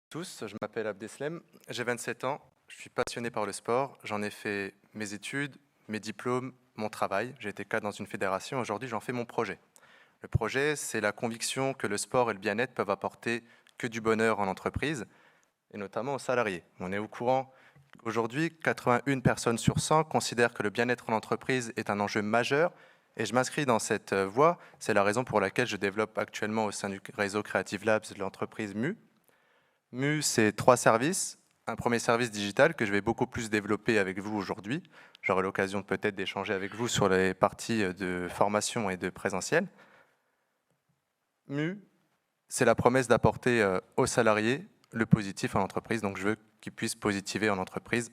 Tous, je m'appelle Abdeslem, j'ai 27 ans, je suis passionné par le sport, j'en ai fait mes études, mes diplômes, mon travail, j'ai été cadre dans une fédération, aujourd'hui j'en fais mon projet. Le projet, c'est la conviction que le sport et le bien-être peuvent apporter que du bonheur en entreprise, et notamment aux salariés. On est au courant qu'aujourd'hui, 81 personnes sur 100 considèrent que le bien-être en entreprise est un enjeu majeur, et je m'inscris dans cette voie, c'est la raison pour laquelle je développe actuellement au sein du réseau Creative Labs l'entreprise MU. MU, c'est 3 services. Un premier service digital que je vais beaucoup plus développer avec vous aujourd'hui. J'aurai l'occasion peut-être d'échanger avec vous sur les parties de formation et de présentiel. MU, c'est la promesse d'apporter aux salariés le positif en entreprise. Donc je veux qu'ils puissent positiver en entreprise.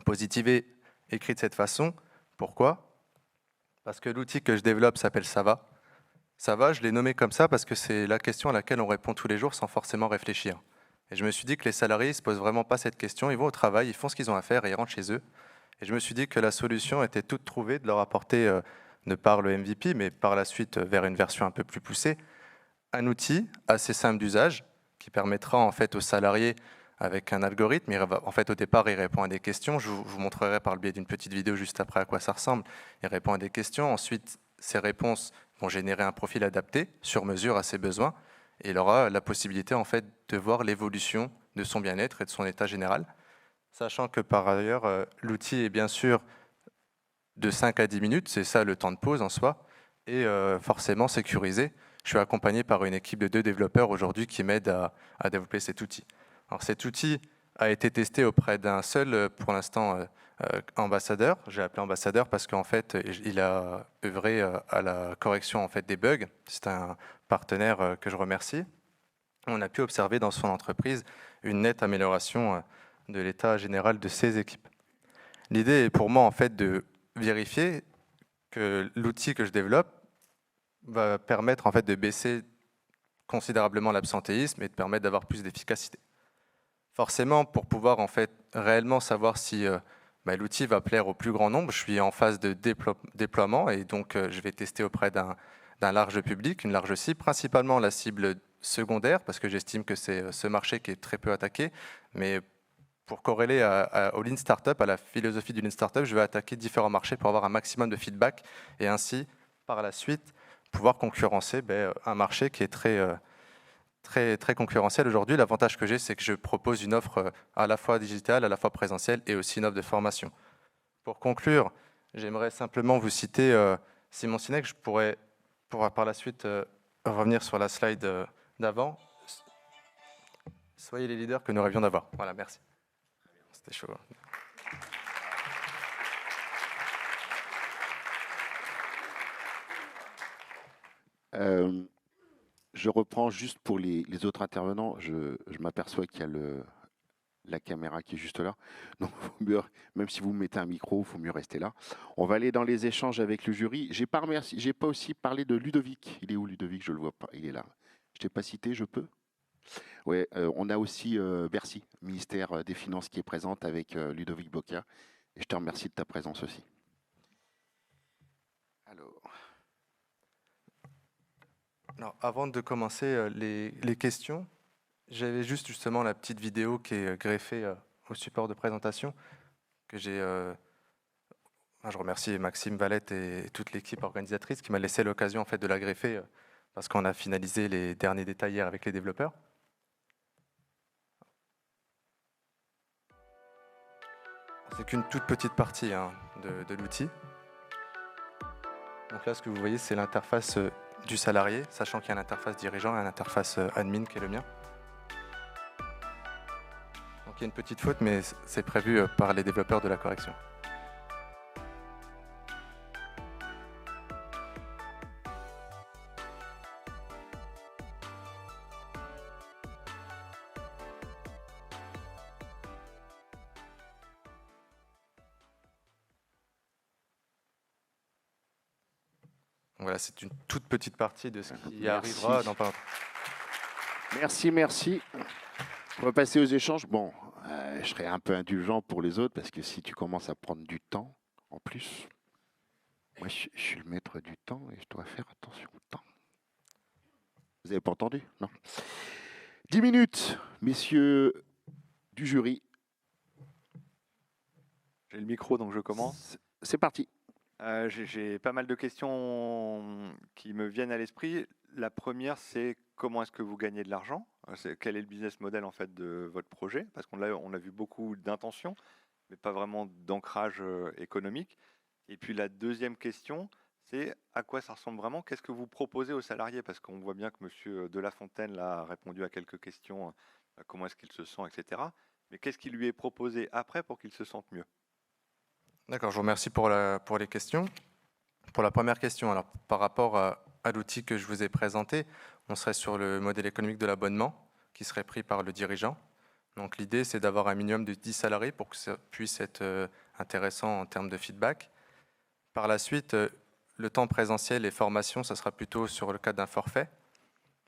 Positiver écrit de cette façon. Pourquoi? Parce que l'outil que je développe s'appelle Sava. Sava, je l'ai nommé comme ça parce que c'est la question à laquelle on répond tous les jours sans forcément réfléchir. Et je me suis dit que les salariés ne se posent vraiment pas cette question. Ils vont au travail, ils font ce qu'ils ont à faire et ils rentrent chez eux. Et je me suis dit que la solution était toute trouvée de leur apporter, ne par le MVP, mais par la suite vers une version un peu plus poussée, un outil assez simple d'usage qui permettra en fait aux salariés avec un algorithme. En fait, au départ, il répond à des questions. Je vous montrerai par le biais d'une petite vidéo juste après à quoi ça ressemble. Il répond à des questions. Ensuite, ces réponses vont générer un profil adapté sur mesure à ses besoins. Et il aura la possibilité en fait de voir l'évolution de son bien-être et de son état général, sachant que par ailleurs, l'outil est bien sûr de 5 à 10 minutes, c'est ça le temps de pause en soi, et forcément sécurisé. Je suis accompagné par une équipe de 2 développeurs aujourd'hui qui m'aident à développer cet outil. Alors cet outil a été testé auprès d'un seul, pour l'instant, ambassadeur. J'ai appelé ambassadeur parce qu'en fait, il a œuvré à la correction en fait, des bugs. C'est un partenaire que je remercie. On a pu observer dans son entreprise une nette amélioration de l'état général de ses équipes. L'idée est pour moi en fait de vérifier que l'outil que je développe va permettre en fait de baisser considérablement l'absentéisme et de permettre d'avoir plus d'efficacité. Forcément, pour pouvoir en fait réellement savoir si l'outil va plaire au plus grand nombre, je suis en phase de déploiement et donc je vais tester auprès d'un large public, une large cible, principalement la cible secondaire, parce que j'estime que c'est ce marché qui est très peu attaqué, mais pour corréler au Lean Startup, à la philosophie du Lean Startup, je vais attaquer différents marchés pour avoir un maximum de feedback et ainsi, par la suite, pouvoir concurrencer un marché qui est très concurrentiel aujourd'hui. L'avantage que j'ai, c'est que je propose une offre à la fois digitale, à la fois présentielle et aussi une offre de formation. Pour conclure, j'aimerais simplement vous citer Simon Sinek. Je pourrais par la suite revenir sur la slide d'avant. Soyez les leaders que nous rêvions d'avoir. Voilà, merci. C'était chaud. Je reprends juste pour les autres intervenants. Je m'aperçois qu'il y a la caméra qui est juste là. Donc, même si vous mettez un micro, il faut mieux rester là. On va aller dans les échanges avec le jury. J'ai pas aussi parlé de Ludovic. Il est où, Ludovic? Je le vois pas. Il est là. Je t'ai pas cité, je peux? Ouais, on a aussi Bercy, ministère des Finances, qui est présente avec Ludovic Bocca. Et je te remercie de ta présence aussi. Alors, avant de commencer les questions, j'avais juste justement la petite vidéo qui est greffée au support de présentation que j'ai. Je remercie Maxime Valette et toute l'équipe organisatrice qui m'a laissé l'occasion en fait de la greffer parce qu'on a finalisé les derniers détails hier avec les développeurs. C'est qu'une toute petite partie de l'outil. Donc là, ce que vous voyez, c'est l'interface du salarié, sachant qu'il y a l'interface dirigeant et l'interface admin qui est le mien. Donc il y a une petite faute, mais c'est prévu par les développeurs de la correction. Voilà, c'est une toute petite partie de ce qui arrivera dans pas longtemps. Merci. On va passer aux échanges. Bon, je serai un peu indulgent pour les autres parce que si tu commences à prendre du temps, en plus, moi je suis le maître du temps et je dois faire attention au temps. Vous n'avez pas entendu? Non. 10 minutes Messieurs du jury, J'ai le micro, donc je commence. c'est parti. J'ai pas mal de questions qui me viennent à l'esprit. La première, c'est comment est-ce que vous gagnez de l'argent? Quel est le business model en fait de votre projet? Parce on a vu beaucoup d'intentions, mais pas vraiment d'ancrage économique. Et puis la deuxième question, c'est à quoi ça ressemble vraiment? Qu'est-ce que vous proposez aux salariés? Parce qu'on voit bien que Monsieur De La Fontaine là, a répondu à quelques questions, comment est-ce qu'il se sent, etc. Mais qu'est-ce qui lui est proposé après pour qu'il se sente mieux? D'accord, je vous remercie pour les questions. Pour la première question, alors par rapport à l'outil que je vous ai présenté, on serait sur le modèle économique de l'abonnement qui serait pris par le dirigeant. Donc l'idée, c'est d'avoir un minimum de 10 salariés pour que ça puisse être intéressant en termes de feedback. Par la suite, le temps présentiel et formation, ça sera plutôt sur le cadre d'un forfait.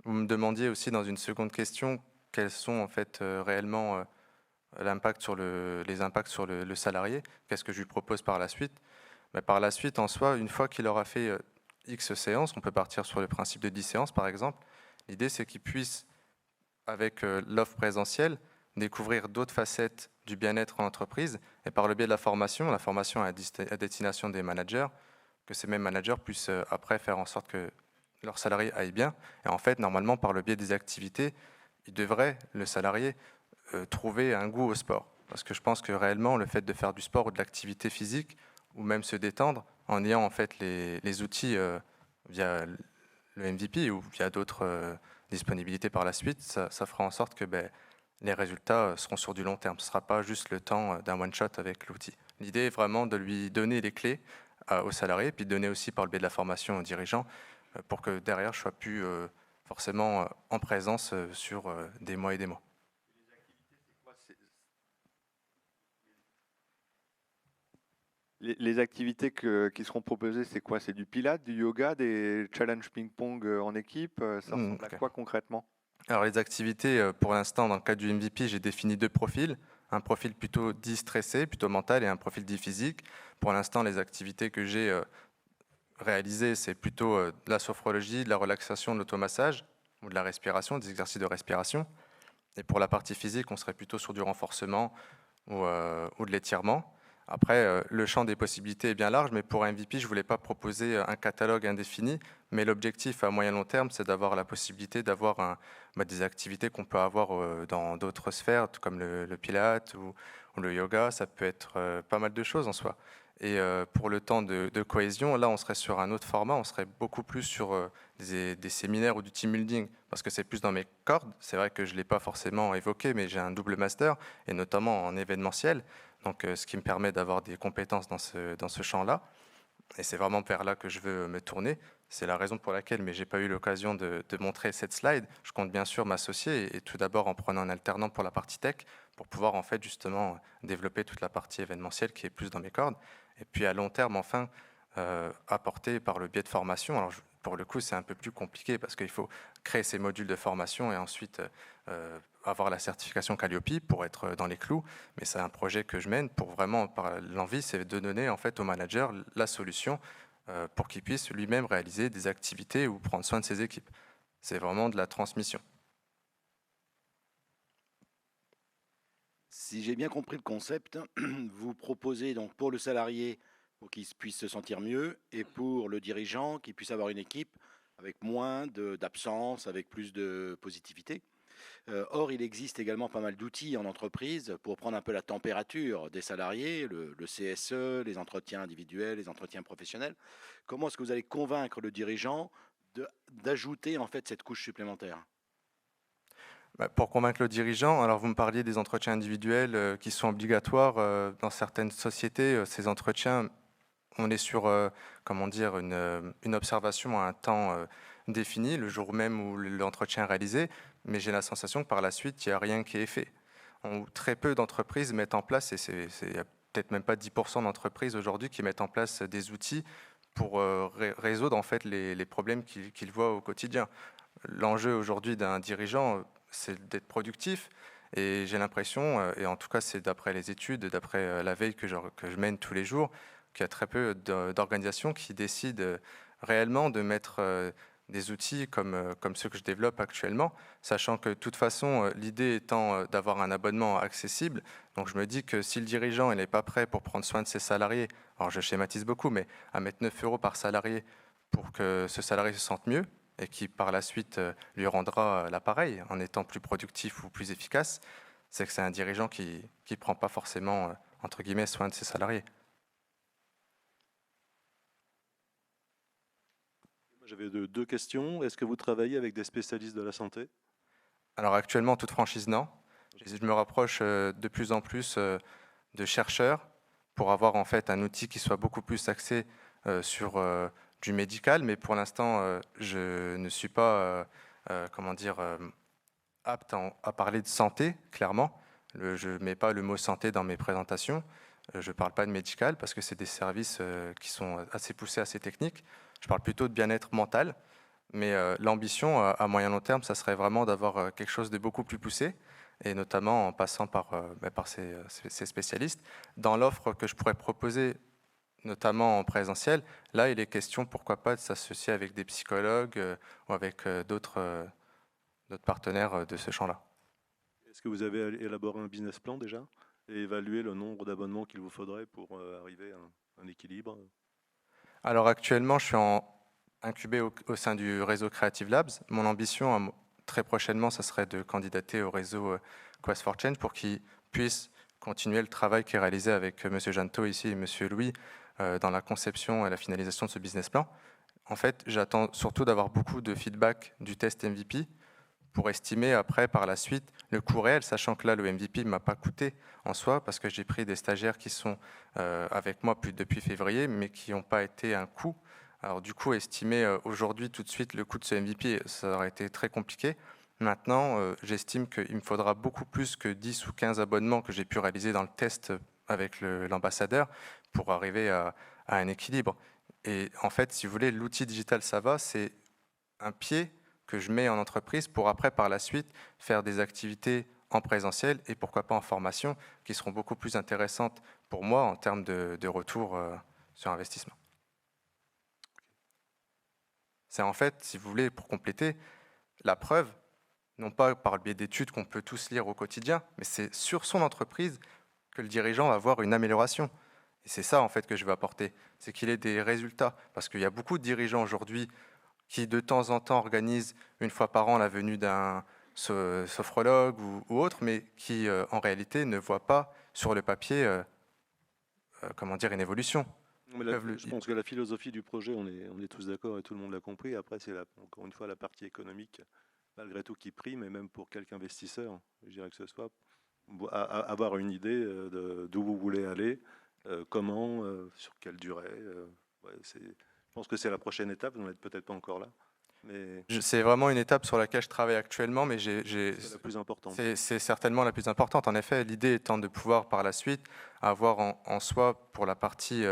Vous me demandiez aussi dans une seconde question quels sont en fait réellement les impacts sur le salarié. Qu'est-ce que je lui propose par la suite? Mais par la suite, en soi, une fois qu'il aura fait X séances, on peut partir sur le principe de 10 séances par exemple. L'idée, c'est qu'il puisse, avec l'offre présentielle, découvrir d'autres facettes du bien-être en entreprise et par le biais de la formation à destination des managers, que ces mêmes managers puissent après faire en sorte que leurs salariés aillent bien. Et en fait, normalement, par le biais des activités, le salarié, trouver un goût au sport. Parce que je pense que réellement, le fait de faire du sport ou de l'activité physique, ou même se détendre, en ayant en fait les outils via le MVP ou via d'autres disponibilités par la suite, ça fera en sorte que les résultats seront sur du long terme. Ce ne sera pas juste le temps d'un one-shot avec l'outil. L'idée est vraiment de lui donner les clés aux salariés, puis de donner aussi par le biais de la formation aux dirigeants, pour que derrière, je sois plus forcément en présence sur des mois et des mois. Les activités qui seront proposées, c'est quoi? C'est du pilates, du yoga, des challenges ping-pong en équipe? Ça ressemble à Ok. quoi concrètement? Alors les activités, pour l'instant, dans le cadre du MVP, j'ai défini 2 profils. Un profil plutôt dit stressé, plutôt mental, et un profil dit physique. Pour l'instant, les activités que j'ai réalisées, c'est plutôt de la sophrologie, de la relaxation, de l'automassage, ou de la respiration, des exercices de respiration. Et pour la partie physique, on serait plutôt sur du renforcement ou de l'étirement. Après, le champ des possibilités est bien large, mais pour un MVP, je ne voulais pas proposer un catalogue indéfini, mais l'objectif à moyen long terme, c'est d'avoir la possibilité d'avoir des activités qu'on peut avoir dans d'autres sphères, tout comme le pilate ou le yoga. Ça peut être pas mal de choses en soi. Et pour le temps de cohésion, là, on serait sur un autre format, on serait beaucoup plus sur des séminaires ou du team building, parce que c'est plus dans mes cordes. C'est vrai que je ne l'ai pas forcément évoqué, mais j'ai un double master, et notamment en événementiel, donc ce qui me permet d'avoir des compétences dans ce champ-là. Et c'est vraiment vers là que je veux me tourner. C'est la raison pour laquelle, mais je n'ai pas eu l'occasion de montrer cette slide. Je compte bien sûr m'associer, et tout d'abord en prenant un alternant pour la partie tech, pour pouvoir en fait justement développer toute la partie événementielle qui est plus dans mes cordes. Et puis à long terme, enfin, apporter par le biais de formation. Alors pour le coup, c'est un peu plus compliqué parce qu'il faut créer ces modules de formation et ensuite avoir la certification Calliope pour être dans les clous. Mais c'est un projet que je mène pour vraiment, par l'envie, c'est de donner en fait au manager la solution pour qu'il puisse lui-même réaliser des activités ou prendre soin de ses équipes. C'est vraiment de la transmission. Si j'ai bien compris le concept, vous proposez donc pour le salarié pour qu'il puisse se sentir mieux et pour le dirigeant qu'il puisse avoir une équipe avec moins d'absence, avec plus de positivité. Or, il existe également pas mal d'outils en entreprise pour prendre un peu la température des salariés, le CSE, les entretiens individuels, les entretiens professionnels. Comment est-ce que vous allez convaincre le dirigeant d'ajouter en fait cette couche supplémentaire? Pour convaincre le dirigeant, alors vous me parliez des entretiens individuels qui sont obligatoires dans certaines sociétés. Ces entretiens, on est sur comment dire, une observation à un temps défini, le jour même où l'entretien est réalisé, mais j'ai la sensation que par la suite, il n'y a rien qui est fait. Très peu d'entreprises mettent en place, et il n'y a peut-être même pas 10% d'entreprises aujourd'hui qui mettent en place des outils pour résoudre en fait les problèmes qu'ils voient au quotidien. L'enjeu aujourd'hui d'un dirigeant, c'est d'être productif. Et j'ai l'impression, et en tout cas c'est d'après les études, d'après la veille que je mène tous les jours, qu'il y a très peu d'organisations qui décident réellement de mettre des outils comme ceux que je développe actuellement, sachant que de toute façon, l'idée étant d'avoir un abonnement accessible. Donc je me dis que si le dirigeant n'est pas prêt pour prendre soin de ses salariés, alors je schématise beaucoup, mais à mettre 9 € par salarié pour que ce salarié se sente mieux et qui par la suite lui rendra l'appareil en étant plus productif ou plus efficace, c'est que c'est un dirigeant qui ne prend pas forcément, entre guillemets, soin de ses salariés. J'avais deux questions. Est-ce que vous travaillez avec des spécialistes de la santé? Alors actuellement, toute franchise, non. Je me rapproche de plus en plus de chercheurs pour avoir en fait un outil qui soit beaucoup plus axé sur du médical, mais pour l'instant, je ne suis pas, comment dire, apte à parler de santé, clairement. Je ne mets pas le mot santé dans mes présentations. Je ne parle pas de médical parce que c'est des services qui sont assez poussés, assez techniques. Je parle plutôt de bien-être mental. Mais l'ambition à moyen long terme, ça serait vraiment d'avoir quelque chose de beaucoup plus poussé, et notamment en passant par ces spécialistes. Dans l'offre que je pourrais proposer, notamment en présentiel, là, il est question, pourquoi pas, de s'associer avec des psychologues ou avec d'autres partenaires de ce champ-là. Est-ce que vous avez élaboré un business plan déjà et évalué le nombre d'abonnements qu'il vous faudrait pour arriver à un équilibre? Alors actuellement, je suis incubé au sein du réseau Creative Labs. Mon ambition, très prochainement, ça serait de candidater au réseau Quest for Change pour qu'ils puissent continuer le travail qui est réalisé avec M. Janto ici et M. Louis dans la conception et la finalisation de ce business plan. En fait, j'attends surtout d'avoir beaucoup de feedback du test MVP pour estimer après, par la suite, le coût réel, sachant que là, le MVP ne m'a pas coûté en soi, parce que j'ai pris des stagiaires qui sont avec moi depuis février, mais qui n'ont pas été un coût. Alors du coup, estimer aujourd'hui tout de suite le coût de ce MVP, ça aurait été très compliqué. Maintenant, j'estime qu'il me faudra beaucoup plus que 10 ou 15 abonnements que j'ai pu réaliser dans le test avec l'ambassadeur pour arriver à un équilibre. Et en fait, si vous voulez, l'outil digital Sava, c'est un pied que je mets en entreprise pour après, par la suite, faire des activités en présentiel et pourquoi pas en formation qui seront beaucoup plus intéressantes pour moi en termes de retour sur investissement. C'est en fait, si vous voulez, pour compléter, la preuve, non pas par le biais d'études qu'on peut tous lire au quotidien, mais c'est sur son entreprise que le dirigeant va voir une amélioration. Et c'est ça, en fait, que je veux apporter, c'est qu'il ait des résultats. Parce qu'il y a beaucoup de dirigeants aujourd'hui qui, de temps en temps, organisent une fois par an la venue d'un sophrologue ou autre, mais qui, en réalité, ne voient pas sur le papier, comment dire, une évolution. Mais je pense que la philosophie du projet, on est tous d'accord et tout le monde l'a compris. Après, c'est encore une fois la partie économique, malgré tout, qui prime, et même pour quelque investisseur, je dirais que ce soit, avoir une idée d'où vous voulez aller, comment, sur quelle durée. Je pense que c'est la prochaine étape, vous n'êtes peut-être pas encore là. C'est vraiment une étape sur laquelle je travaille actuellement, mais c'est la plus importante. C'est certainement la plus importante. En effet, l'idée étant de pouvoir par la suite avoir en soi, pour la partie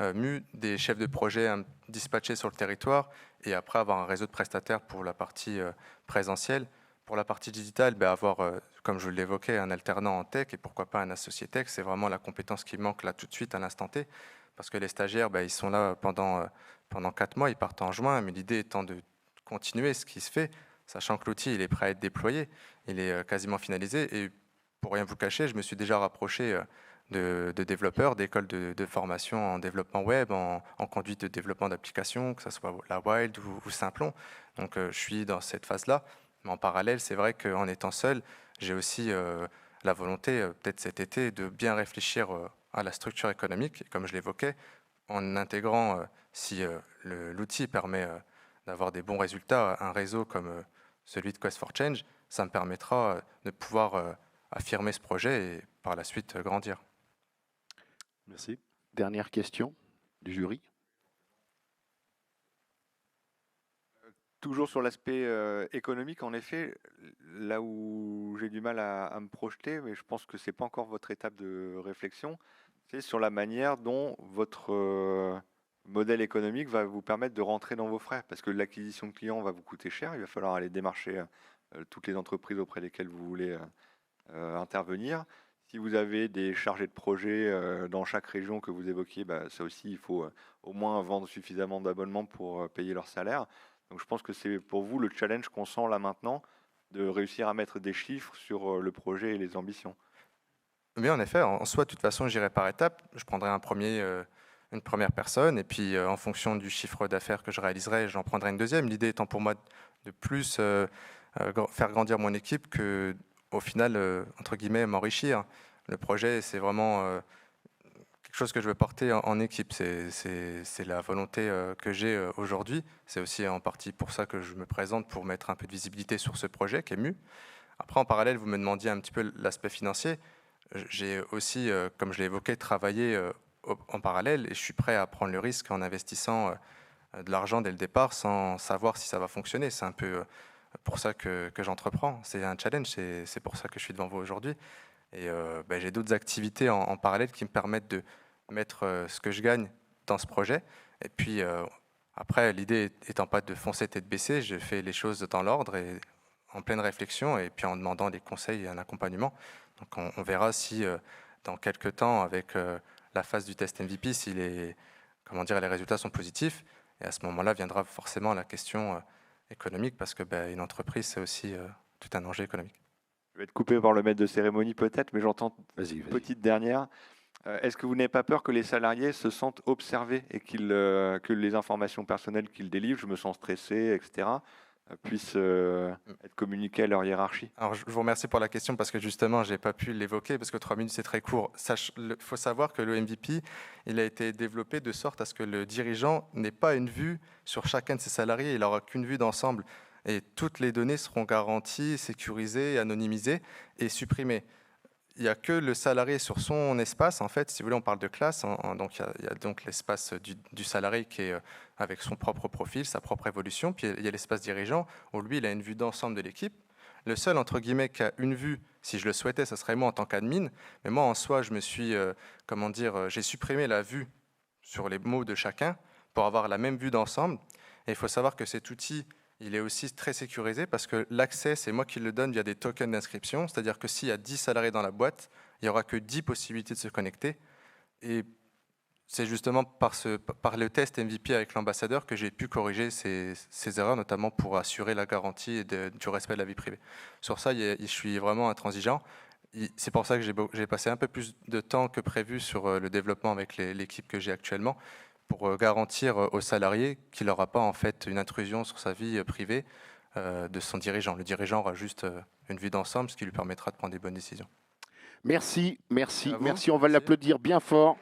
MU, des chefs de projet dispatchés sur le territoire, et après avoir un réseau de prestataires pour la partie présentielle. Pour la partie digitale, avoir, comme je l'évoquais, un alternant en tech et pourquoi pas un associé tech. C'est vraiment la compétence qui manque là tout de suite à l'instant T, parce que les stagiaires, ils sont là pendant 4 mois, ils partent en juin, mais l'idée étant de continuer ce qui se fait, sachant que l'outil il est prêt à être déployé, il est quasiment finalisé. Et pour rien vous cacher, je me suis déjà rapproché de développeurs, d'écoles de formation en développement web, en conduite de développement d'applications, que ce soit la Wild ou Simplon. Donc je suis dans cette phase-là. Mais en parallèle, c'est vrai qu'en étant seul, j'ai aussi la volonté, peut-être cet été, de bien réfléchir à la structure économique, comme je l'évoquais, en intégrant, si l'outil permet d'avoir des bons résultats, un réseau comme celui de Quest for Change, ça me permettra de pouvoir affirmer ce projet et par la suite grandir. Merci. Dernière question du jury. Toujours sur l'aspect économique, en effet, là où j'ai du mal à me projeter, mais je pense que ce n'est pas encore votre étape de réflexion, c'est sur la manière dont votre modèle économique va vous permettre de rentrer dans vos frais. Parce que l'acquisition de clients va vous coûter cher, il va falloir aller démarcher toutes les entreprises auprès desquelles vous voulez intervenir. Si vous avez des chargés de projet dans chaque région que vous évoquiez, ça aussi, il faut au moins vendre suffisamment d'abonnements pour payer leur salaire. Donc je pense que c'est pour vous le challenge qu'on sent là maintenant, de réussir à mettre des chiffres sur le projet et les ambitions. Mais en effet, en soi, de toute façon, j'irai par étapes. Je prendrai une première personne, et puis en fonction du chiffre d'affaires que je réaliserai, j'en prendrai une deuxième. L'idée étant pour moi de plus faire grandir mon équipe que, au final, entre guillemets, m'enrichir. Le projet, c'est vraiment quelque chose que je veux porter en équipe. C'est la volonté que j'ai aujourd'hui. C'est aussi en partie pour ça que je me présente, pour mettre un peu de visibilité sur ce projet qui est MU. Après, en parallèle, vous me demandiez un petit peu l'aspect financier. J'ai aussi, comme je l'ai évoqué, travaillé en parallèle, et je suis prêt à prendre le risque en investissant de l'argent dès le départ sans savoir si ça va fonctionner. C'est un peu pour ça que j'entreprends. C'est un challenge, c'est pour ça que je suis devant vous aujourd'hui. Et j'ai d'autres activités en parallèle qui me permettent de mettre ce que je gagne dans ce projet. Et puis après, l'idée étant pas de foncer tête baissée, je fais les choses dans l'ordre et en pleine réflexion, et puis en demandant des conseils et un accompagnement. Donc on verra si dans quelques temps, avec la phase du test MVP, si les résultats sont positifs. Et à ce moment-là viendra forcément la question économique, parce que une entreprise, c'est aussi tout un enjeu économique. Je vais être coupé par le maître de cérémonie peut-être, mais j'entends Vas-y. petite dernière. Est-ce que vous n'avez pas peur que les salariés se sentent observés et que les informations personnelles qu'ils délivrent, je me sens stressé, etc., puissent être communiquées à leur hiérarchie? Alors, je vous remercie pour la question, parce que justement, je n'ai pas pu l'évoquer, parce que 3 minutes, c'est très court. Il faut savoir que le MVP, il a été développé de sorte à ce que le dirigeant n'ait pas une vue sur chacun de ses salariés, il n'aura qu'une vue d'ensemble. Et toutes les données seront garanties, sécurisées, anonymisées et supprimées. Il n'y a que le salarié sur son espace. En fait, si vous voulez, on parle de classe. Donc, il y a donc l'espace du salarié qui est avec son propre profil, sa propre évolution. Puis il y a l'espace dirigeant où lui, il a une vue d'ensemble de l'équipe. Le seul, entre guillemets, qui a une vue, si je le souhaitais, ça serait moi en tant qu'admin. Mais moi, en soi, je me suis, j'ai supprimé la vue sur les mots de chacun pour avoir la même vue d'ensemble. Et il faut savoir que cet outil, il est aussi très sécurisé, parce que l'accès, c'est moi qui le donne via des tokens d'inscription. C'est-à-dire que s'il y a 10 salariés dans la boîte, il n'y aura que 10 possibilités de se connecter. Et c'est justement par le test MVP avec l'ambassadeur que j'ai pu corriger ces erreurs, notamment pour assurer la garantie du respect de la vie privée. Sur ça, je suis vraiment intransigeant. C'est pour ça que j'ai passé un peu plus de temps que prévu sur le développement avec l'équipe que j'ai actuellement, pour garantir aux salariés qu'il n'aura pas en fait une intrusion sur sa vie privée de son dirigeant. Le dirigeant aura juste une vue d'ensemble, ce qui lui permettra de prendre des bonnes décisions. Merci. À vous. On va Merci. l'applaudir bien fort.